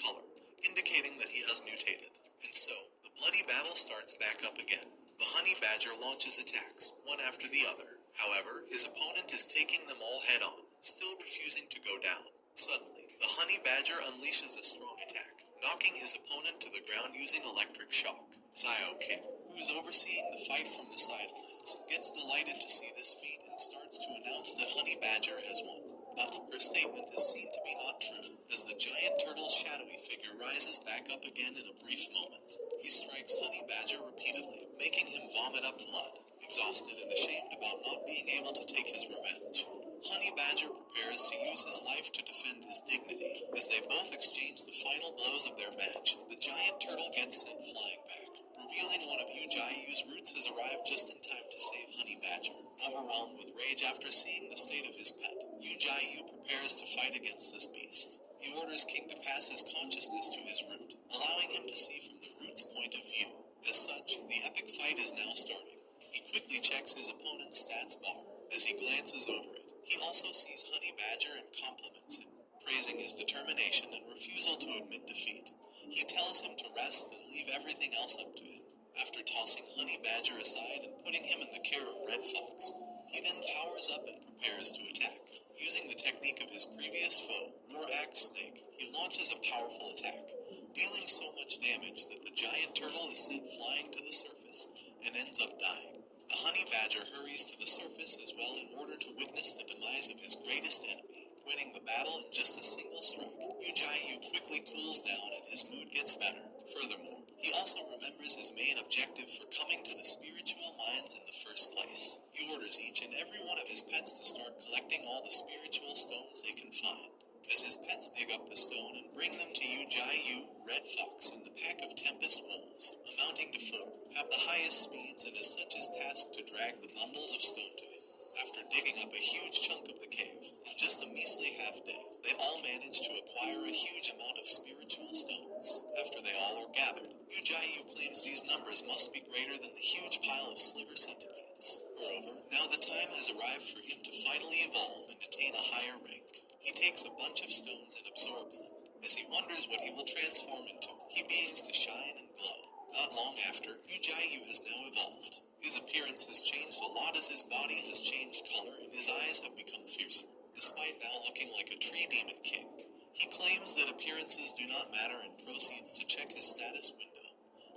color, indicating that he has mutated. And so, the bloody battle starts back up again. The honey badger launches attacks, one after the other. However, his opponent is taking them all head-on, still refusing to go down. Suddenly, the honey badger unleashes a strong attack, knocking his opponent to the ground using electric shock. Sayo King, who is overseeing the fight from the sidelines, gets delighted to see this feat and starts to announce that Honey Badger has won. But her statement is seen to be not true, as the giant turtle's shadowy figure rises back up again in a brief moment. He strikes Honey Badger repeatedly, making him vomit up blood. Exhausted and ashamed about not being able to take his revenge, Honey Badger prepares to use his life to defend his dignity. As they both exchange the final blows of their match, the giant turtle gets sent flying back, revealing one of Yu-Jai-Yu's roots has arrived just in time to save Honey Badger. Overwhelmed with rage after seeing the state of his pet, Yu-Jai-Yu prepares to fight against this beast. He orders King to pass his consciousness to his root, allowing him to see from the root's point of view. As such, the epic fight is now starting. He quickly checks his opponent's stats bar. As he glances over it, he also sees Honey Badger and compliments him, praising his determination and refusal to admit defeat. He tells him to rest and leave everything else up to him. After tossing Honey Badger aside and putting him in the care of Red Fox, he then powers up and prepares to attack. Using the technique of his previous foe, War Axe Snake, he launches a powerful attack, dealing so much damage that the giant turtle is sent flying to the surface and ends up dying. The Honey Badger hurries to the surface as well in order to witness the demise of his greatest enemy. Winning the battle in just a single strike, Yu-Jai-Yu quickly cools down and his mood gets better. Furthermore, he also remembers his main objective for coming to the spiritual mines in the first place. He orders each and every one of his pets to start collecting all the spiritual stones they can find. As his pets dig up the stone and bring them to Yu-Jai-Yu, Red Fox and the pack of Tempest Wolves, amounting to 4, have the highest speeds and is set his task to drag the bundles of stone to him. After digging up a huge chunk of the cave, in just a measly half-day, they all manage to acquire a huge amount of spiritual stones. After they all are gathered, Yu-Jai-Yu claims these numbers must be greater than the huge pile of sliver centipedes. Moreover, now the time has arrived for him to finally evolve and attain a higher rank. He takes a bunch of stones and absorbs them, as he wonders what he will transform into. He begins to shine and glow. Not long after, Yu-Jai-Yu has now evolved. His appearance has changed a lot as his body has changed color and his eyes have become fiercer, despite now looking like a tree demon king. He claims that appearances do not matter and proceeds to check his status window.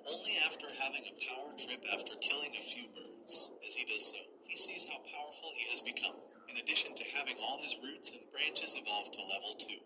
Only after having a power trip after killing a few birds. As he does so, he sees how powerful he has become. In addition to having all his roots and branches evolved to level 2,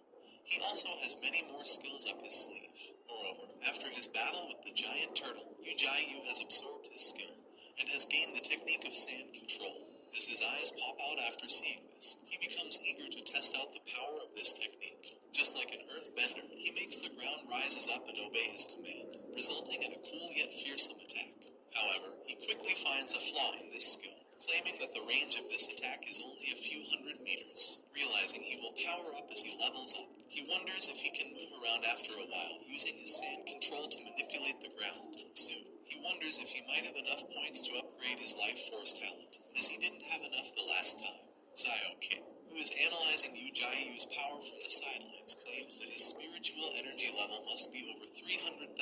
he also has many more skills up his sleeve. Moreover, after his battle with the giant turtle, Yu-Jai-Yu has absorbed his skill and has gained the technique of sand control. As his eyes pop out after seeing this, he becomes eager to test out the power of this technique. Just like an earthbender, he makes the ground rises up and obey his command, resulting in a cool yet fearsome attack. However, he quickly finds a flaw in this skill, claiming that the range of this attack is only a few hundred meters. Realizing he will power up as he levels up, he wonders if he can move around after a while using his sand control to manipulate the ground. Soon, he wonders if he might have enough points to upgrade his life force talent, as he didn't have enough the last time. Sayo King, who is analyzing Yu-Jai-Yu's power from the sidelines, claims that his spiritual energy level must be over 300,000,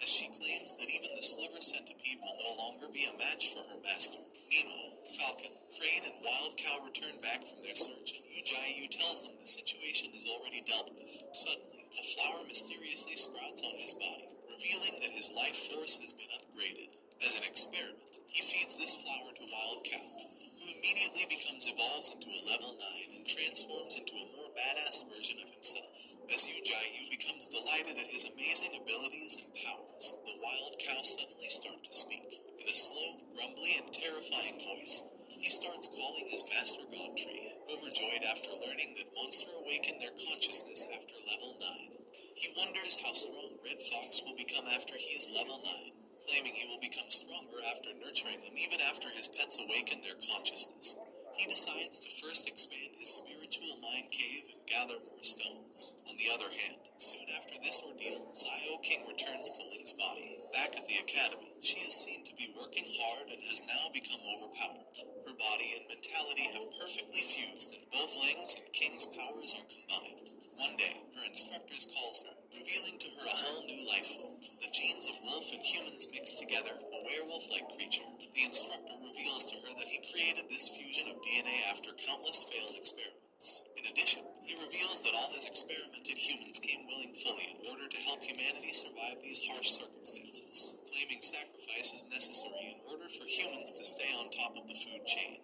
as she claims that even the sliver centipede will no longer be a match for her master. Meanwhile, Falcon, Crane, and Wild Cow return back from their search, and Yu-Jai-Yu tells them the situation is already dealt with. Suddenly, a flower mysteriously sprouts on his body, revealing that his life force has been upgraded. As an experiment, he feeds this flower to Wild Cow, who immediately evolves into a level 9 and transforms into a more badass version of himself. As Yu-Jai-Yu becomes delighted at his amazing abilities and powers, the Wild Cow suddenly starts to speak. In a slow, grumbly, and terrifying voice, he starts calling his Master God Tree, overjoyed after learning that monsters awaken their consciousness after level 9. He wonders how strong Red Fox will become after he is level 9, claiming he will become stronger after nurturing them even after his pets awaken their consciousness. He decides to first expand his spiritual mind cave and gather more stones. On the other hand, soon after this ordeal, Sayo King returns to Ling's body. Back at the academy, she is seen to be working hard and has now become overpowered. Her body and mentality have perfectly fused, and both Ling's and King's powers are combined. One day, her instructors calls her, revealing to her a whole new life form. The genes of wolf and humans mixed together, a werewolf-like creature. The instructor reveals to her that he created this fusion of DNA after countless failed experiments. In addition, he reveals that all his experimented humans came willing fully in order to help humanity survive these harsh circumstances, claiming sacrifice is necessary in order for humans to stay on top of the food chain.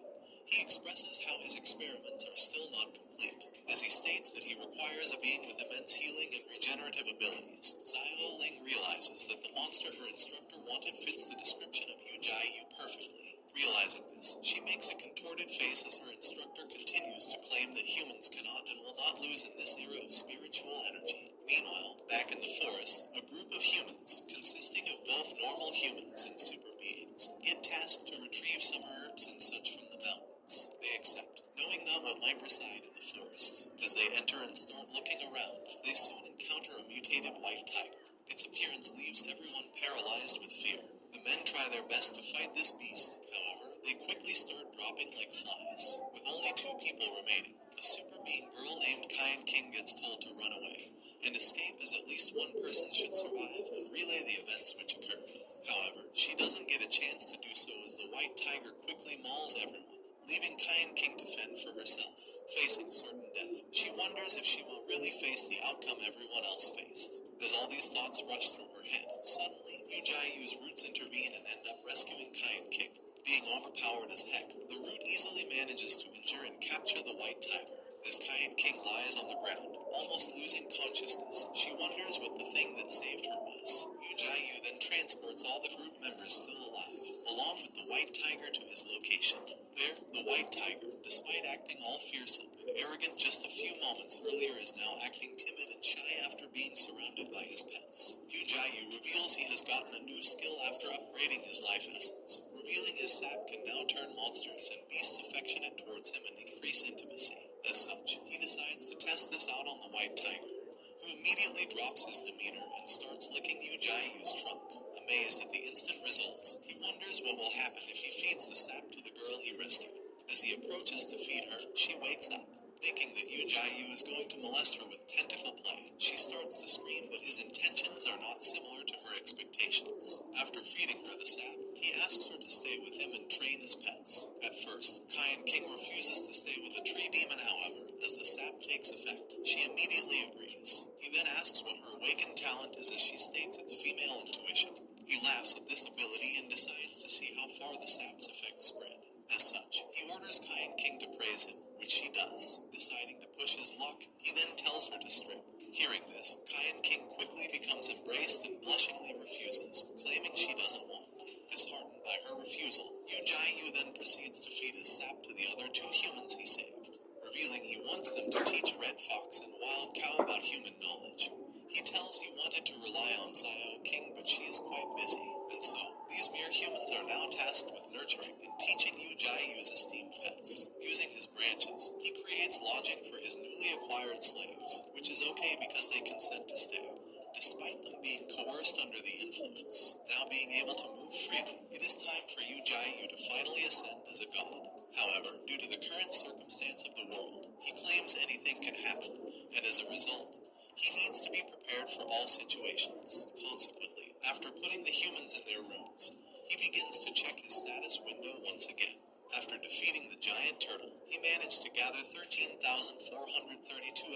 He expresses how his experiments are still not complete, as he states that he requires a being with immense healing and regenerative abilities. Xiao Ling realizes that the monster her instructor wanted fits the description of Yu Jia Yu perfectly. Realizing this, she makes a contorted face as her instructor continues to claim that humans cannot and will not lose in this era of spiritual energy. Meanwhile, back in the forest, a group of humans, consisting of both normal humans and super beings, get tasked to retrieve some herbs and such from the mountain. They accept, knowing not what might reside in the forest. As they enter and start looking around, they soon encounter a mutated white tiger. Its appearance leaves everyone paralyzed with fear. The men try their best to fight this beast. However, they quickly start dropping like flies. With only 2 people remaining, a super being girl named Kain King gets told to run away and escape, as at least one person should survive and relay the events which occurred. However, she doesn't get a chance to do so as the white tiger quickly mauls everyone, leaving Kain King to fend for herself. Facing certain death, she wonders if she will really face the outcome everyone else faced. As all these thoughts rush through her head, suddenly, Yu Jia Yu's roots intervene and end up rescuing Kain King. Being overpowered as heck, the root easily manages to injure and capture the white tiger. As Kain King lies on the ground, almost losing consciousness, she wonders what the thing that saved her was. Yu Jia Yu then transports all the group members still alive, along with the white tiger, to his location. There, the white tiger, despite acting all fearsome and arrogant just a few moments earlier, is now acting timid and shy after being surrounded by his pets. Yu Jia Yu reveals he has gotten a new skill after upgrading his life essence, revealing his sap can now turn monsters and beasts affectionate towards him and increase intimacy. As such, he decides to test this out on the white tiger, who immediately drops his demeanor and starts licking Yu Jia Yu's trunk. Amazed at the instant results, he wonders what will happen if he feeds the sap to the girl he rescued. As he approaches to feed her, she wakes up. Thinking that Yu Jia Yu is going to molest her with tentacle play, she starts to scream, but his intentions are not similar to her expectations. After feeding her the sap, he asks her to stay with him and train his pets. At first, Kain King refuses to stay with the tree demon. However, as the sap takes effect, she immediately agrees. He then asks what her awakened talent is, as she states it's female intuition. He laughs at this ability and decides to see how far the sap's effect spread. As such, he orders Kain King to praise him, which she does. Deciding to push his luck, he then tells her to strip. Hearing this, Kain King quickly becomes embraced and blushingly refuses, claiming she doesn't want. Disheartened by her refusal, Yu Jia Yu then proceeds to feed his sap to the other 2 humans he saved, revealing he wants them to teach Red Fox and Wild Cow about human knowledge. He tells he wanted to rely on Xiao King, but she is quite busy, and so these mere humans are now tasked with nurturing and teaching Yu Jia Yu's esteemed pets. Using his branches, he creates lodging for his newly acquired slaves, which is okay because they consent to stay, despite them being coerced under the influence. Now being able to move freely, it is time for Yu Jia Yu to finally ascend as a god. However, due to the current circumstance of the world, he claims anything can happen, and as a result, he needs to be prepared for all situations. Consequently, after putting the humans in their rooms, he begins to check his status window once again. After defeating the giant turtle, he managed to gather 13,432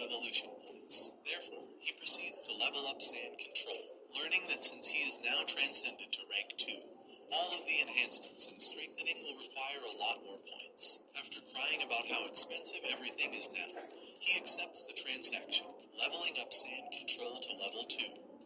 evolution points. Therefore, he proceeds to level up sand control, learning that since he is now transcended to rank 2, all of the enhancements and strengthening will require a lot more points. After crying about how expensive everything is now, he accepts the transaction, leveling up sand control to level 2.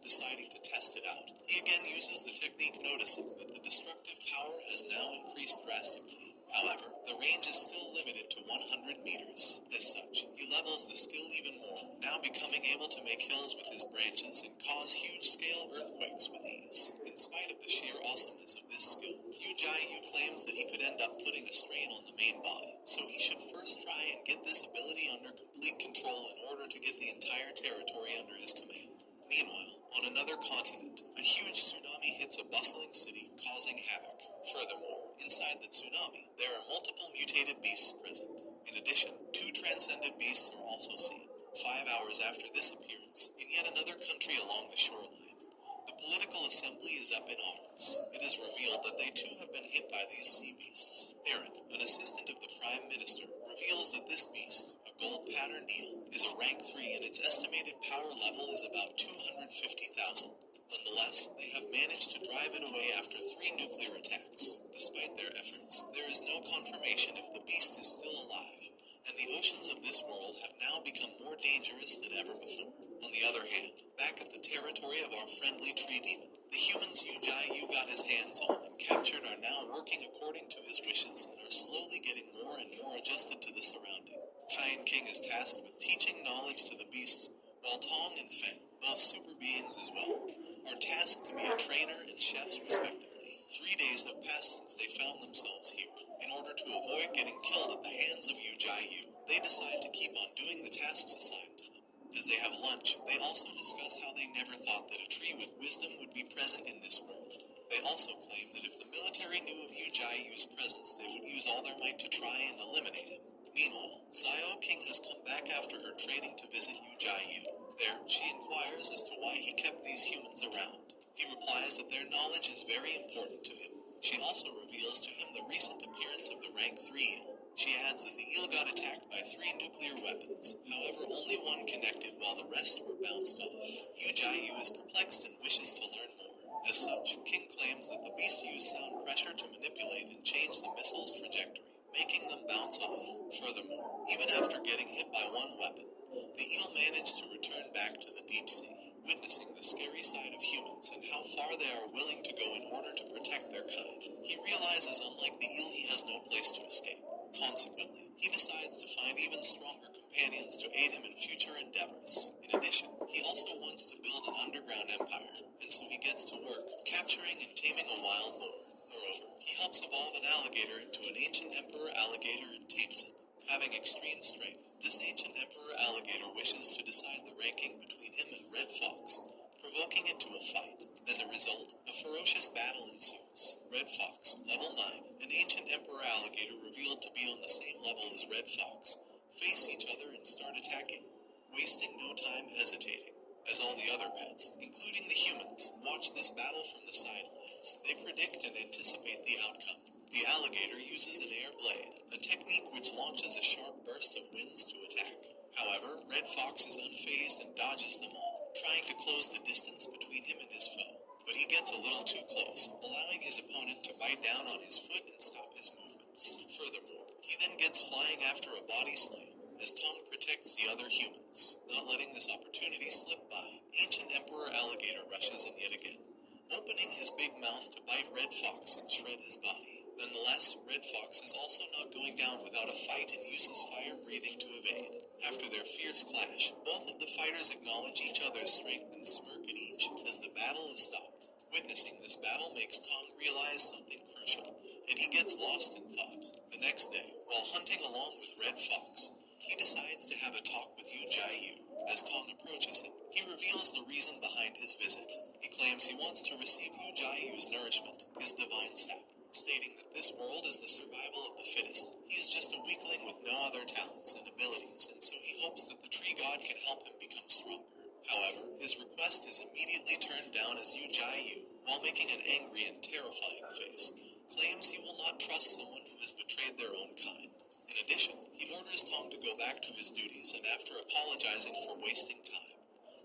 Deciding to test it out, he again uses the technique, noticing that the destructive power has now increased drastically. However, the range is still limited to 100 meters. As such, he levels the skill even more, now becoming able to make hills with his branches and cause huge-scale earthquakes with ease. In spite of the sheer awesomeness of this skill, Yu Jia Yu claims that he could end up putting a strain on the main body, so he should first try and get this ability under complete control in order to get the entire territory under his command. Meanwhile, on another continent, a huge tsunami hits a bustling city, causing havoc. Furthermore, inside the tsunami, there are multiple mutated beasts present. In addition, 2 transcended beasts are also seen. 5 hours after this appearance, in yet another country along the shoreline, the political assembly is up in arms. It is revealed that they too have been hit by these sea beasts. Aaron, an assistant of the Prime Minister, reveals that this beast, a gold-patterned eel, is a rank 3 and its estimated power level is about 250,000. Nonetheless, they have managed to drive it away after 3 nuclear attacks. Despite their efforts, there is no confirmation if the beast is still alive, and the oceans of this world have now become more dangerous than ever before. On the other hand, back at the territory of our friendly tree demon, the humans Yu got his hands on and captured are now working according to his wishes and are slowly getting more and more adjusted to the surrounding. Kai and King is tasked with teaching knowledge to the beasts, while Tong and Feng, both super beings as well, are tasked to be a trainer and chefs respectively. 3 days have passed since they found themselves here. In order to avoid getting killed at the hands of Yu, they decide to keep on doing the tasks assigned to them. As they have lunch, they also discuss how they never thought that a tree with wisdom would be present in this world. They also claim that if the military knew of Yu presence, they would use all their might to try and eliminate him. Meanwhile, Xiao King has come back after her training to visit Yu. There, she inquires as to why he kept these humans around. He replies that their knowledge is very important to him. She also reveals to him the recent appearance of the rank 3 eel. She adds that the eel got attacked by 3 nuclear weapons, however only one connected while the rest were bounced off. Yu is perplexed and wishes to learn more. As such, King claims that the beast used sound pressure to manipulate and change the missile's trajectory, making them bounce off. Furthermore, even after getting hit by one weapon, the eel managed to return back to the deep sea, witnessing the scary side of humans and how far they are willing to go in order to protect their kind. He realizes unlike the eel he has no place to escape. Consequently, he decides to find even stronger companions to aid him in future endeavors. In addition, he also wants to build an underground empire, and so he gets to work, capturing and taming a wild boar. Moreover, he helps evolve an alligator into an ancient emperor alligator and tames it. Having extreme strength, this ancient emperor alligator wishes to decide the ranking between him and Red Fox, provoking it to a fight. As a result, a ferocious battle ensues. Red Fox, level 9, and ancient emperor alligator revealed to be on the same level as Red Fox, face each other and start attacking, wasting no time hesitating. As all the other pets, including the humans, watch this battle from the sidelines, they predict and anticipate the outcome. The alligator uses an air blade, a technique which launches a sharp burst of winds to attack. However, Red Fox is unfazed and dodges them all, trying to close the distance between him and his foe. But he gets a little too close, allowing his opponent to bite down on his foot and stop his movements. Furthermore, he then gets flying after a body slam, as Tong protects the other humans. Not letting this opportunity slip by, ancient Emperor Alligator rushes in yet again, opening his big mouth to bite Red Fox and shred his body. Nonetheless, Red Fox is also not going down without a fight and uses fire breathing to evade. After their fierce clash, both of the fighters acknowledge each other's strength and smirk at each as the battle is stopped. Witnessing this battle makes Tong realize something crucial, and he gets lost in thought. The next day, while hunting along with Red Fox, he decides to have a talk with Yu. As Tong approaches him, he reveals the reason behind his visit. He claims he wants to receive Yu's nourishment, his divine sap, stating that this world is the survival of the fittest. He is just a weakling with no other talents and abilities, and so he hopes that the tree god can help him become stronger. However, his request is immediately turned down as Yu, while making an angry and terrifying face, claims he will not trust someone who has betrayed their own kind. In addition, he orders Tong to go back to his duties, and after apologizing for wasting time,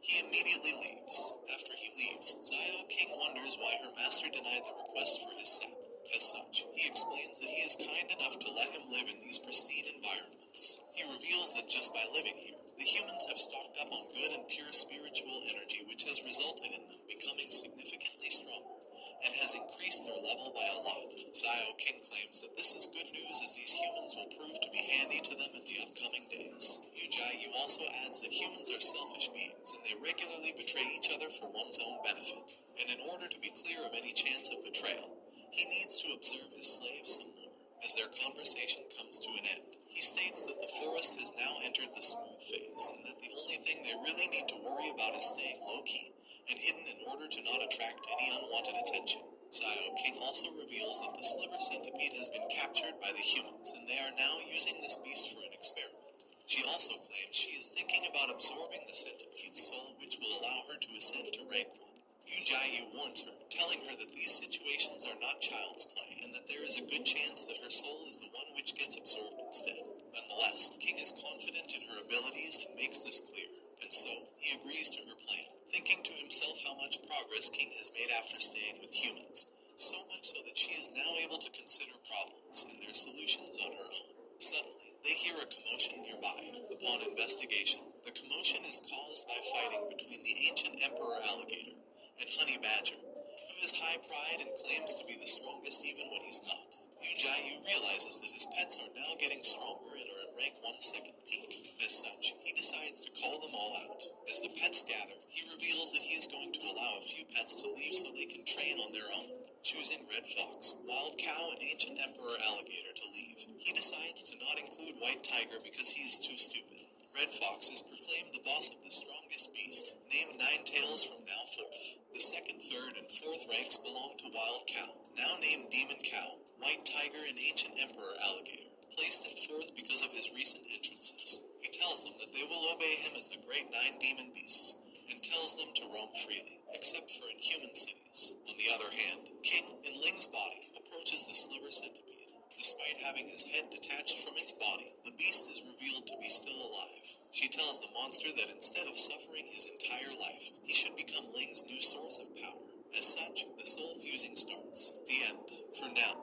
he immediately leaves. After he leaves, Xiao King wonders why her master denied the request for his sap. As such, he explains that he is kind enough to let him live in these pristine environments. He reveals that just by living here, the humans have stocked up on good and pure spiritual energy, which has resulted in them becoming significantly stronger and has increased their level by a lot. Xiao King claims that this is good news as these humans will prove to be handy to them in the upcoming days. Yu also adds that humans are selfish beings and they regularly betray each other for one's own benefit. And in order to be clear of any chance of betrayal, he needs to observe his slaves some more. As their conversation comes to an end, he states that the forest has now entered the smooth phase, and that the only thing they really need to worry about is staying low-key and hidden in order to not attract any unwanted attention. Xiao King also reveals that the sliver centipede has been captured by the humans, and they are now using this beast for an experiment. She also claims she is thinking about absorbing the centipede's soul, which will allow her to ascend to rank 1. Yu Jiayu warns her, telling her that these situations are not child's play and that there is a good chance that her soul is the one which gets absorbed instead. Nonetheless, King is confident in her abilities and makes this clear, and so he agrees to her plan, thinking to himself how much progress King has made after staying with humans, so much so that she is now able to consider problems and their solutions on her own. Suddenly, they hear a commotion nearby. Upon investigation, the commotion is caused by fighting between the ancient Emperor Alligator and Honey Badger, who has high pride and claims to be the strongest even when he's not. Yu Jiayu realizes that his pets are now getting stronger and are at rank 1 second peak. As such, he decides to call them all out. As the pets gather, he reveals that he is going to allow a few pets to leave so they can train on their own, choosing Red Fox, Wild Cow, and Ancient Emperor Alligator to leave. He decides to not include White Tiger because he is too stupid. Red Fox is proclaimed the boss of the strongest beast, named Nine Tails from now forth. The second, third, and fourth ranks belong to Wild Cow, now named Demon Cow, White Tiger, and Ancient Emperor Alligator, placed in fourth because of his recent entrances. He tells them that they will obey him as the great 9 demon beasts, and tells them to roam freely, except for in human cities. On the other hand, King, in Ling's body, approaches the sliver centipede. Despite having his head detached from its body, the beast is revealed to be still alive. She tells the monster that instead of suffering his entire life, he should become Ling's new source of power. As such, the soul fusing starts. The end. For now.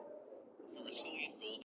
The Resilient Gold